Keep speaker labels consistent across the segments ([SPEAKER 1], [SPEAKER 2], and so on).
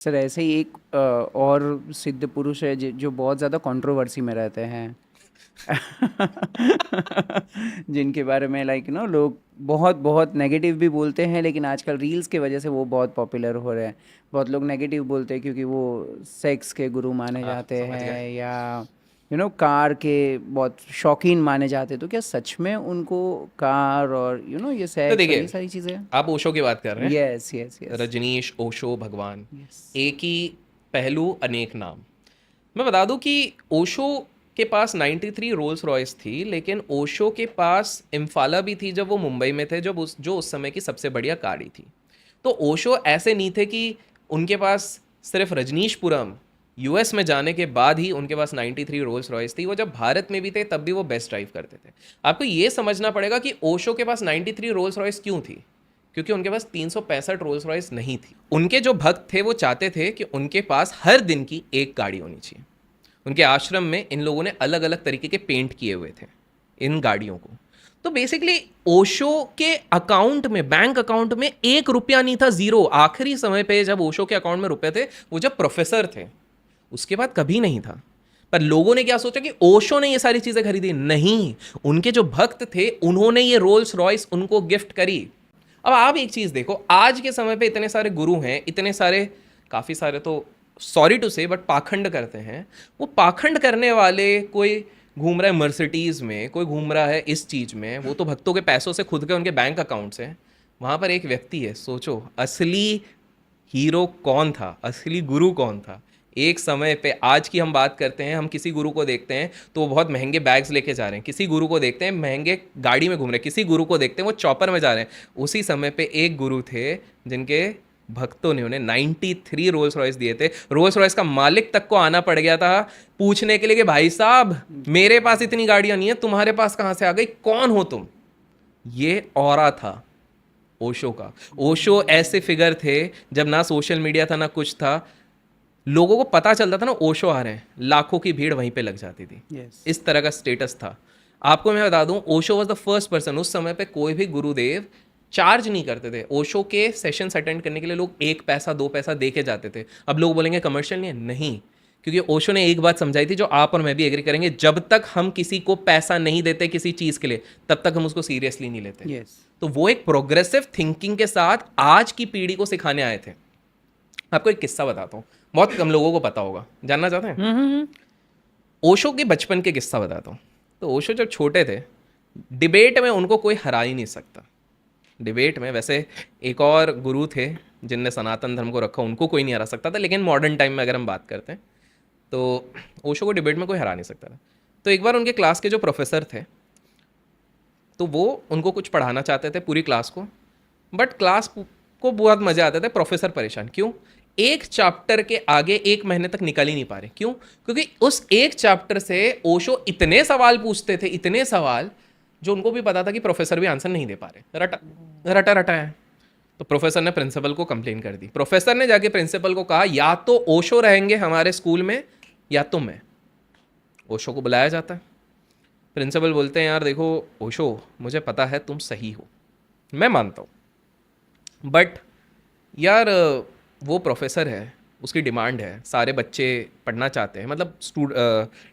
[SPEAKER 1] Sir ऐसे ही एक और सिद्ध पुरुष है जो बहुत ज़्यादा कंट्रोवर्सी में रहते हैं। जिनके बारे में लोग बहुत बहुत नेगेटिव भी बोलते हैं, लेकिन आजकल रील्स की वजह से वो बहुत पॉपुलर हो रहे हैं। बहुत लोग नेगेटिव बोलते हैं क्योंकि वो सेक्स के गुरु माने
[SPEAKER 2] हाँ,
[SPEAKER 1] जाते
[SPEAKER 2] समझ गए।
[SPEAKER 1] हैं, या कार के बहुत शौकीन माने जाते हैं। तो क्या सच में उनको कार और ये
[SPEAKER 2] तो
[SPEAKER 1] सेक्स और ये
[SPEAKER 2] देखिए,
[SPEAKER 1] सारी चीज़ें?
[SPEAKER 2] आप ओशो की बात कर रहे
[SPEAKER 1] यस, यस,
[SPEAKER 2] हैं।
[SPEAKER 1] यस।
[SPEAKER 2] रजनीश ओशो भगवान,
[SPEAKER 1] यस।
[SPEAKER 2] एक ही पहलू अनेक नाम। मैं बता दूं कि ओशो के पास 93 रोल्स रॉयस थी, लेकिन ओशो के पास इम्फाला भी थी जब वो मुंबई में थे, जब उस समय की सबसे बढ़िया गाड़ी थी। तो ओशो ऐसे नहीं थे कि उनके पास सिर्फ रजनीशपुरम यूएस में जाने के बाद ही उनके पास 93 रोल्स रॉयस थी। वो जब भारत में भी थे तब भी वो बेस्ट ड्राइव करते थे। आपको ये समझना पड़ेगा कि ओशो के पास 93 रोल्स रॉयस क्यों थी। क्योंकि उनके पास 365 रोल्स रॉयस नहीं थी। उनके जो भक्त थे वो चाहते थे कि उनके पास हर दिन की एक गाड़ी होनी चाहिए। उनके आश्रम में इन लोगों ने अलग अलग तरीके के पेंट किए हुए थे इन गाड़ियों को। तो बेसिकली ओशो के अकाउंट में, बैंक अकाउंट में 1 रुपया नहीं था, जीरो। आखिरी समय पे जब ओशो के अकाउंट में रुपए थे वो जब प्रोफेसर थे, उसके बाद कभी नहीं था। पर लोगों ने क्या सोचा कि ओशो ने ये सारी चीजें खरीदी? नहीं, उनके जो भक्त थे उन्होंने ये रोल्स रॉयस उनको गिफ्ट करी। अब आप एक चीज देखो, आज के समय पे इतने सारे गुरु हैं, इतने सारे, काफी सारे तो सॉरी टू से बट पाखंड करते हैं। वो पाखंड करने वाले, कोई घूम रहा है मर्सिडीज में, कोई घूम रहा है इस चीज में, वो तो भक्तों के पैसों से, खुद के उनके बैंक अकाउंट से। वहां पर एक व्यक्ति है, सोचो असली हीरो कौन था, असली गुरु कौन था। एक समय पे, आज की हम बात करते हैं, हम किसी गुरु को देखते हैं तो वो बहुत महंगे बैग्स लेके जा रहे हैं, किसी गुरु को देखते हैं महंगे गाड़ी में घूम रहे हैं, किसी गुरु को देखते हैं वो चॉपर में जा रहे हैं। उसी समय पे एक गुरु थे जिनके भक्तों ने उन्हें 93 रोल्स रॉयस दिए थे। रोल्स रॉयस का मालिक तक को आना पड़ गया था पूछने के लिए कि भाई साहब, मेरे पास इतनी गाड़ियां नहीं है, तुम्हारे पास कहां से आ गई, कौन हो तुम। ये ऑरा था ओशो का। ओशो ऐसे फिगर थे, जब ना सोशल मीडिया था ना कुछ था, लोगों को पता चलता था ना ओशो आ रहे हैं, लाखों की भीड़ वहीं पे लग जाती थी।
[SPEAKER 1] यस।
[SPEAKER 2] इस तरह का स्टेटस था। आपको मैं बता दूं, Osho was the first person. उस समय पे कोई भी गुरुदेव चार्ज नहीं करते थे। ओशो के सेशंस अटेंड करने के लिए लोग 1 पैसा 2 पैसा दे के जाते थे। अब लोग बोलेंगे कमर्शियल नहीं है, नहीं। क्योंकि ओशो ने एक बात समझाई थी जो आप और मैं भी एग्री करेंगे, जब तक हम किसी को पैसा नहीं देते किसी चीज़ के लिए, तब तक हम उसको सीरियसली नहीं लेते।
[SPEAKER 1] यस।
[SPEAKER 2] तो वो एक प्रोग्रेसिव थिंकिंग के साथ आज की पीढ़ी को सिखाने आए थे। आपको एक किस्सा बताता हूँ, बहुत कम लोगों को पता होगा। जानना चाहते हैं?
[SPEAKER 1] हम्म।
[SPEAKER 2] ओशो के बचपन के किस्सा बताता हूँ। तो ओशो जब छोटे थे, डिबेट में उनको कोई हरा ही नहीं सकता। डिबेट में, वैसे एक और गुरु थे जिनने सनातन धर्म को रखा, उनको कोई नहीं हरा सकता था, लेकिन मॉडर्न टाइम में अगर हम बात करते हैं तो ओशो को डिबेट में कोई हरा नहीं सकता था। तो एक बार उनके क्लास के जो प्रोफेसर थे, तो वो उनको कुछ पढ़ाना चाहते थे पूरी क्लास को, बट क्लास को बहुत मजे आते थे, प्रोफेसर परेशान। क्यों? एक चैप्टर के आगे 1 महीने तक निकल ही नहीं पा रहे। क्यों? क्योंकि उस एक चैप्टर से ओशो इतने सवाल पूछते थे, इतने सवाल, जो उनको भी पता था कि प्रोफेसर भी आंसर नहीं दे पा रहे, रटा रटा रटा है। तो प्रोफेसर ने प्रिंसिपल को कंप्लेन कर दी। प्रोफेसर ने जाके प्रिंसिपल को कहा, या तो ओशो रहेंगे हमारे स्कूल में या तो मैं। ओशो को बुलाया जाता है। प्रिंसिपल बोलते हैं, यार देखो ओशो, मुझे पता है तुम सही हो, मैं मानता हूँ, बट यार वो प्रोफेसर है, उसकी डिमांड है, सारे बच्चे पढ़ना चाहते हैं, मतलब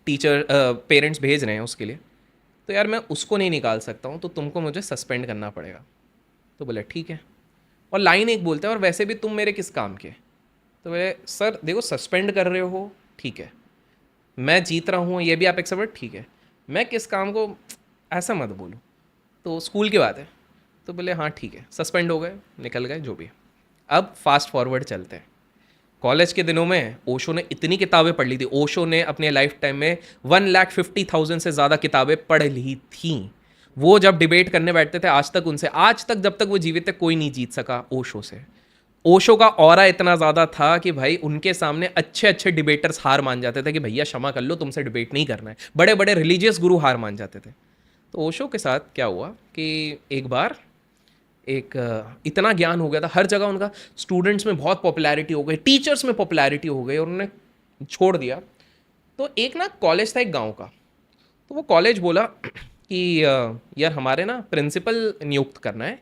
[SPEAKER 2] टीचर पेरेंट्स भेज रहे हैं उसके लिए, तो यार मैं उसको नहीं निकाल सकता हूँ, तो तुमको मुझे सस्पेंड करना पड़ेगा। तो बोले ठीक है। और लाइन एक बोलते हैं, और वैसे भी तुम मेरे किस काम के। तो बोले सर देखो, सस्पेंड कर रहे हो ठीक है, मैं जीत रहा हूँ ये भी आप एक्सेप्ट, ठीक है, मैं किस काम को, ऐसा मत बोलो, तो स्कूल की बात है। तो बोले हाँ ठीक है, सस्पेंड हो गए, निकल गए, जो भी है। अब फास्ट फॉरवर्ड चलते हैं। कॉलेज के दिनों में ओशो ने इतनी किताबें पढ़ ली थी। ओशो ने अपने लाइफ टाइम में 1,50,000 से ज़्यादा किताबें पढ़ ली थी। वो जब डिबेट करने बैठते थे, आज तक उनसे, आज तक जब तक वो जीवित थे, कोई नहीं जीत सका ओशो से। ओशो का ऑरा इतना ज़्यादा था कि भाई उनके सामने अच्छे अच्छे डिबेटर्स हार मान जाते थे कि भैया क्षमा कर लो, तुमसे डिबेट नहीं करना है। बड़े बड़े रिलीजियस गुरु हार मान जाते थे। तो ओशो के साथ क्या हुआ कि एक बार एक इतना ज्ञान हो गया था हर जगह उनका, स्टूडेंट्स में बहुत पॉपुलैरिटी हो गई, टीचर्स में पॉपुलैरिटी हो गई, और उन्होंने छोड़ दिया। तो एक ना कॉलेज था एक गांव का, तो वो कॉलेज बोला कि यार हमारे ना प्रिंसिपल नियुक्त करना है,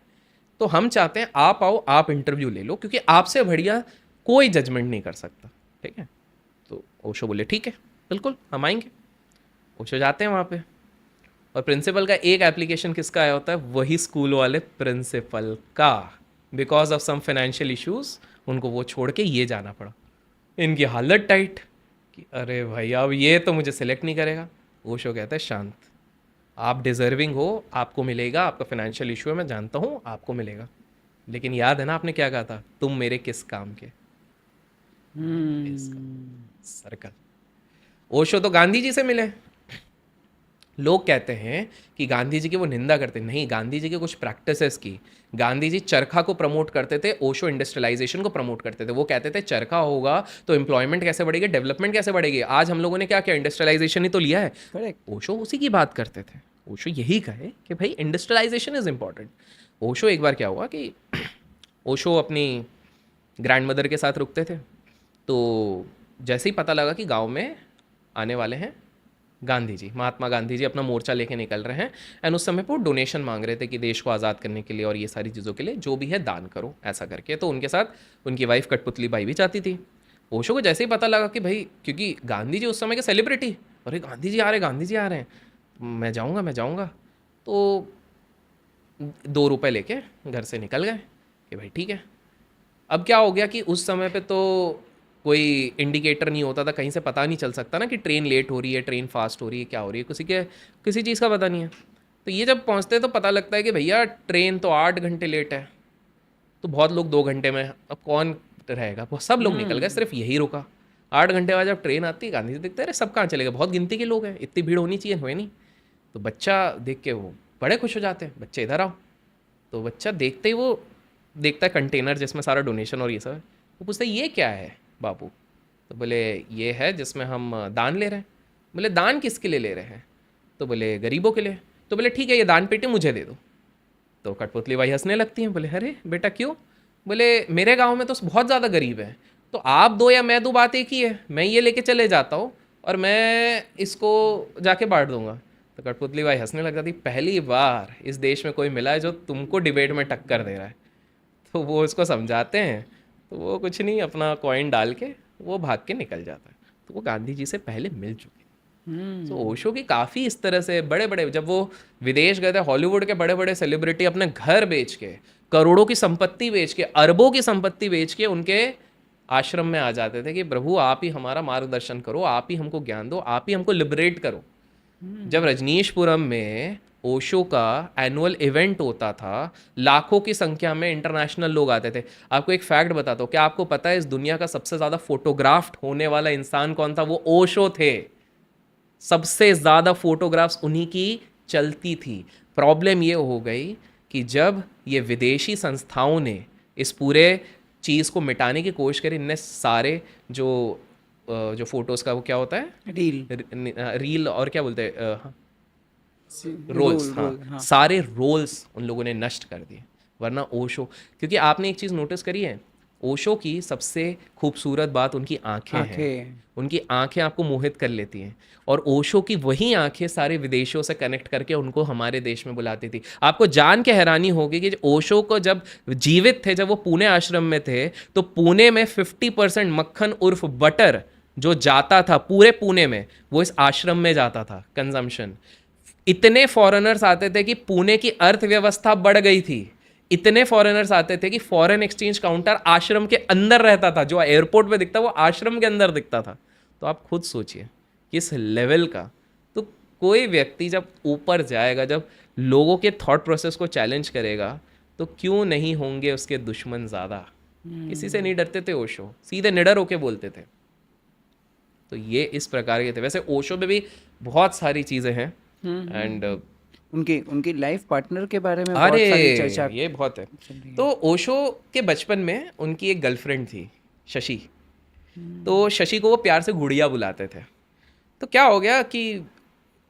[SPEAKER 2] तो हम चाहते हैं आप आओ, आप इंटरव्यू ले लो, क्योंकि आपसे बढ़िया कोई जजमेंट नहीं कर सकता, ठीक है। तो ओशो बोले ठीक है बिल्कुल हम आएंगे। ओशो जाते हैं वहाँ पे, और प्रिंसिपल का एक एप्लीकेशन किसका आया होता है, वही स्कूल वाले प्रिंसिपल का। Because of some financial issues उनको वो छोड़ के ये जाना पड़ा। इनकी हालत टाइट कि अरे भाई अब ये तो मुझे सिलेक्ट नहीं करेगा। ओशो कहता है शांत, आप डिजर्विंग हो, आपको मिलेगा, आपका फाइनेंशियल इशू है मैं जानता हूँ, आपको मिलेगा, लेकिन याद है ना आपने क्या कहा था, तुम मेरे किस काम के। सर्कल। ओशो तो गांधी जी से मिले। लोग कहते हैं कि गांधी जी की वो निंदा करते, नहीं, गांधी जी की कुछ प्रैक्टिसेस की। गांधी जी चरखा को प्रमोट करते थे, ओशो इंडस्ट्रियलाइजेशन को प्रमोट करते थे। वो कहते थे चरखा होगा तो एम्प्लॉयमेंट कैसे बढ़ेगी, डेवलपमेंट कैसे बढ़ेगी। आज हम लोगों ने क्या किया, इंडस्ट्रियलाइजेशन ही तो लिया है।
[SPEAKER 1] करेक्ट।
[SPEAKER 2] ओशो उसी की बात करते थे। ओशो यही कहे कि भाई इंडस्ट्रियलाइजेशन इज इंपॉर्टेंट। ओशो एक बार क्या हुआ कि ओशो अपनी ग्रैंड मदर के साथ रुकते थे, तो जैसे ही पता लगा कि गांव में आने वाले हैं गांधी जी, महात्मा गांधी जी अपना मोर्चा लेके निकल रहे हैं, एंड उस समय पर वो डोनेशन मांग रहे थे कि देश को आज़ाद करने के लिए और ये सारी चीज़ों के लिए जो भी है दान करो ऐसा करके। तो उनके साथ उनकी वाइफ कठपुतली बाई भी चाहती थी। ओशो को जैसे ही पता लगा कि भाई, क्योंकि गांधी जी उस समय के सेलिब्रिटी, अरे गांधी जी आ रहे हैं, गांधी जी आ रहे हैं, मैं जाऊँगा मैं जाऊँगा, तो 2 रुपये लेके घर से निकल गए कि भाई ठीक है। अब क्या हो गया कि उस समय पे तो कोई इंडिकेटर नहीं होता था, कहीं से पता नहीं चल सकता ना कि ट्रेन लेट हो रही है, ट्रेन फास्ट हो रही है, क्या हो रही है, किसी चीज़ का पता नहीं है। तो ये जब पहुंचते तो पता लगता है कि भैया ट्रेन तो 8 घंटे लेट है। तो बहुत लोग 2 घंटे में, अब कौन रहेगा, सब लोग निकल गए, सिर्फ यही रुका। 8 घंटे बाद जब ट्रेन आती है, गांधी जी दिखते, अरे सब कहाँ चले गए, बहुत गिनती के लोग हैं, इतनी भीड़ होनी चाहिए, हुए नहीं। तो बच्चा देख के वो बड़े खुश हो जाते हैं, बच्चे इधर आओ। तो बच्चा देखते ही वो देखता है कंटेनर जिसमें सारा डोनेशन और ये सब है। वो पूछता है ये क्या है बापू। तो बोले ये है जिसमें हम दान ले रहे हैं। बोले दान किसके लिए ले रहे हैं। तो बोले गरीबों के लिए। तो बोले ठीक है, ये दान पेटी मुझे दे दो। तो कठपुतली भाई हंसने लगती हैं, बोले अरे बेटा क्यों। बोले मेरे गांव में तो बहुत ज़्यादा गरीब हैं, तो आप दो या मैं दो बात एक ही है, मैं ये लेके चले जाता हूँ और मैं इसको जाके बांट दूंगा। तो कठपुतली भाई हंसने लग जाती, पहली बार इस देश में कोई मिला है जो तुमको डिबेट में टक्कर दे रहा है। तो वो उसको समझाते हैं, तो वो कुछ नहीं, अपना कॉइन डाल के वो भाग के निकल जाता है। तो वो गांधी जी से पहले मिल चुके। तो ओशो की काफ़ी इस तरह से बड़े बड़े, जब वो विदेश गए थे, हॉलीवुड के बड़े बड़े सेलिब्रिटी अपने घर बेच के, करोड़ों की संपत्ति बेच के, अरबों की संपत्ति बेच के उनके आश्रम में आ जाते थे कि प्रभु आप ही हमारा मार्गदर्शन करो, आप ही हमको ज्ञान दो, आप ही हमको लिबरेट करो। जब रजनीशपुरम में ओशो का एनुअल इवेंट होता था, लाखों की संख्या में इंटरनेशनल लोग आते थे। आपको एक फैक्ट बताता हूँ, क्या आपको पता है इस दुनिया का सबसे ज़्यादा फोटोग्राफ्ड होने वाला इंसान कौन था, वो ओशो थे। सबसे ज़्यादा फोटोग्राफ्स उन्हीं की चलती थी। प्रॉब्लम ये हो गई कि जब ये विदेशी संस्थाओं ने इस पूरे चीज़ को मिटाने की कोशिश करी, इनने सारे जो फोटोज़ का वो क्या होता है, रील और क्या बोलते हैं, रोल्स, हाँ, सारे रोल्स उन लोगों ने नष्ट कर दिए। वरना ओशो, क्योंकि आपने एक चीज़ नोटिस करी है, ओशो की सबसे खूबसूरत बात उनकी आंखें हैं। उनकी आंखें आपको मोहित कर लेती हैं, और ओशो की वही आंखें सारे विदेशियों से कनेक्ट करके उनको हमारे देश में बुलाती थी। आपको जान के हैरानी होगी कि ओशो को जब जीवित थे, जब वो पुणे आश्रम में थे, तो पुणे में 50% मक्खन उर्फ बटर जो जाता था पूरे पुणे में, वो इस आश्रम में जाता था कंजम्पशन। इतने फॉरेनर्स आते थे कि पुणे की अर्थव्यवस्था बढ़ गई थी। इतने फॉरेनर्स आते थे कि फॉरेन एक्सचेंज काउंटर आश्रम के अंदर रहता था, जो एयरपोर्ट पे दिखता वो आश्रम के अंदर दिखता था। तो आप खुद सोचिए किस लेवल का। तो कोई व्यक्ति जब ऊपर जाएगा, जब लोगों के थॉट प्रोसेस को चैलेंज करेगा, तो क्यों नहीं होंगे उसके दुश्मन ज़्यादा। किसी से नहीं डरते थे ओशो, सीधे निडर होके बोलते थे। तो ये इस प्रकार के थे। वैसे ओशो में भी बहुत सारी चीज़ें हैं, एंड
[SPEAKER 1] उनकी लाइफ पार्टनर के बारे में
[SPEAKER 2] अरे
[SPEAKER 1] बहुत सारी चर्चा
[SPEAKER 2] ये बहुत है। तो ओशो के बचपन में उनकी एक गर्लफ्रेंड थी, शशि। तो शशि को वो प्यार से गुड़िया बुलाते थे। तो क्या हो गया कि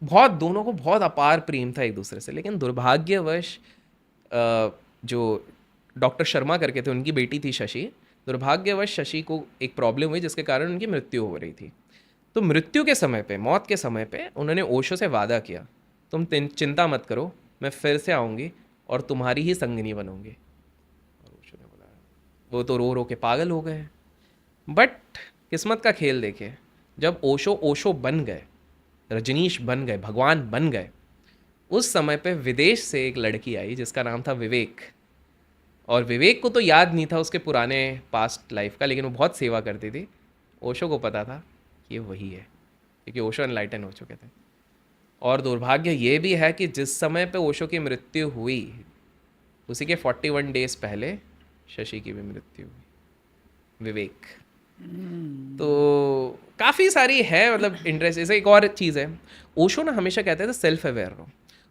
[SPEAKER 2] दोनों को बहुत अपार प्रेम था एक दूसरे से, लेकिन दुर्भाग्यवश जो डॉक्टर शर्मा करके थे, उनकी बेटी थी शशि, दुर्भाग्यवश शशि को एक प्रॉब्लम हुई जिसके कारण उनकी मृत्यु हो रही थी। तो मृत्यु के समय पे, मौत के समय पे, उन्होंने ओशो से वादा किया, तुम चिंता मत करो, मैं फिर से आऊँगी और तुम्हारी ही संगिनी बनूंगी। और ओशो ने बोला, वो तो रो रो के पागल हो गए। बट किस्मत का खेल देखिए, जब ओशो ओशो बन गए, रजनीश बन गए, भगवान बन गए, उस समय पे विदेश से एक लड़की आई जिसका नाम था विवेक। और विवेक को तो याद नहीं था उसके पुराने पास्ट लाइफ का, लेकिन वो बहुत सेवा करती थी। ओशो को पता था कि ये वही है, क्योंकि ओशो एनलाइटन हो चुके थे। और दुर्भाग्य ये भी है कि जिस समय पे ओशो की मृत्यु हुई, उसी के 41 डेज पहले शशि की भी मृत्यु हुई, विवेक। तो काफ़ी सारी है, मतलब इंटरेस्ट। जैसे एक और चीज़ है, ओशो ना हमेशा कहते थे सेल्फ अवेयर रहो।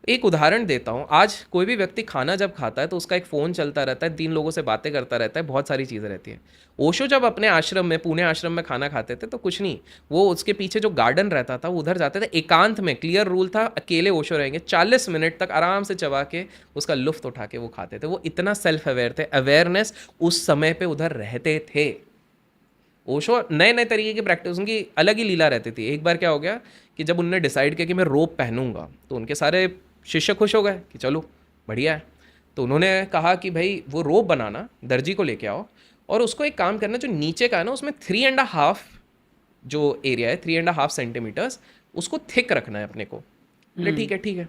[SPEAKER 2] एक उदाहरण देता हूँ, आज कोई भी व्यक्ति खाना जब खाता है तो उसका एक फ़ोन चलता रहता है, 3 लोगों से बातें करता रहता है, बहुत सारी चीज़ें रहती हैं। ओशो जब अपने आश्रम में, पुणे आश्रम में खाना खाते थे तो कुछ नहीं, वो उसके पीछे जो गार्डन रहता था वो उधर जाते थे, एकांत में, क्लियर रूल था, अकेले ओशो रहेंगे, 40 मिनट तक आराम से चबा के उसका लुफ्त उठा के वो खाते थे। वो इतना सेल्फ अवेयर थे, अवेयरनेस उस समय पे उधर रहते थे। ओशो नए नए तरीके की प्रैक्टिस, उनकी अलग ही लीला रहती थी। एक बार क्या हो गया कि जब उन्होंने डिसाइड किया कि मैं रोप पहनूंगा, तो उनके सारे शिष्य खुश हो गए कि चलो बढ़िया है। तो उन्होंने कहा कि भाई वो रोप बनाना, दर्जी को लेके आओ, और उसको एक काम करना, जो नीचे का है ना उसमें 3.5 जो एरिया है, 3.5 सेंटीमीटर्स, उसको थिक रखना है अपने को। बोले ठीक है ठीक है।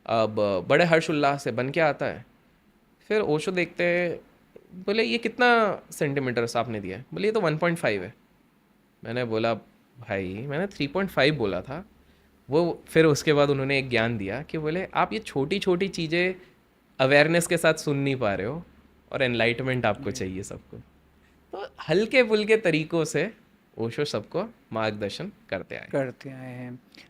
[SPEAKER 2] अब बड़े हर्ष उल्लास से बन के आता है। फिर ओशो देखते हैं, बोले ये कितना सेंटीमीटर्स आपने दिया है? बोले ये तो 1.5 है। मैंने बोला भाई मैंने 3.5 बोला था। वो फिर उसके बाद उन्होंने एक ज्ञान दिया कि बोले आप ये छोटी छोटी चीज़ें अवेयरनेस के साथ सुन नहीं पा रहे हो, और एनलाइटमेंट आपको चाहिए सबको। तो हल्के फुल्के तरीकों से ओशो सबको मार्गदर्शन करते आए।
[SPEAKER 1] करते आए हैं।